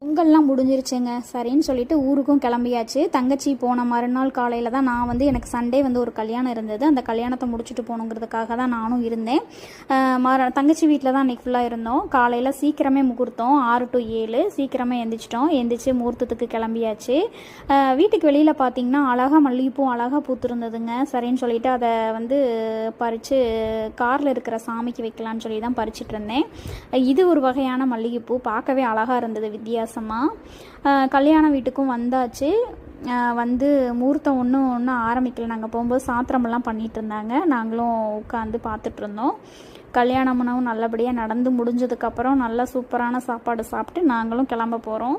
பொங்கல்லாம் முடிஞ்சிருச்சுங்க. சரின்னு சொல்லிட்டு ஊருக்கும் கிளம்பியாச்சு. தங்கச்சி போன மறுநாள் காலையில் தான் நான் வந்து எனக்கு சண்டே வந்து ஒரு கல்யாணம் இருந்தது. அந்த கல்யாணத்தை முடிச்சுட்டு போகணுங்கிறதுக்காக தான் நானும் இருந்தேன். தங்கச்சி வீட்டில் தான் அன்றைக்கி ஃபுல்லாக இருந்தோம். காலையில் சீக்கிரமே முகூர்த்தம் 6 to 7 சீக்கிரமே எந்திரிச்சிட்டோம். எந்திரிச்சு முகூர்த்தத்துக்கு கிளம்பியாச்சு. வீட்டுக்கு வெளியில் பார்த்திங்கன்னா அழகாக மல்லிகைப்பூ அழகாக பூத்துருந்ததுங்க. சரின்னு சொல்லிட்டு அதை வந்து பறித்து காரில் இருக்கிற சாமிக்கு வைக்கலான்னு சொல்லி தான் பறிச்சிட்டு இருந்தேன். இது ஒரு வகையான மல்லிகைப்பூ பார்க்கவே அழகாக இருந்தது வித்தியாசமாக. கல்யாண வீட்டுக்கும் வந்தாச்சு. வந்து முகூர்த்தம் ஒன்றும் ஆரம்பிக்கல. நாங்கள் போகும்போது சாத்திரமெல்லாம் பண்ணிகிட்டு இருந்தாங்க. நாங்களும் உட்காந்து பார்த்துட்டு இருந்தோம். கல்யாணமும் நல்லபடியாக நடந்து முடிஞ்சதுக்கப்புறம் நல்லா சூப்பரான சாப்பாடு சாப்பிட்டு நாங்களும் கிளம்ப போகிறோம்.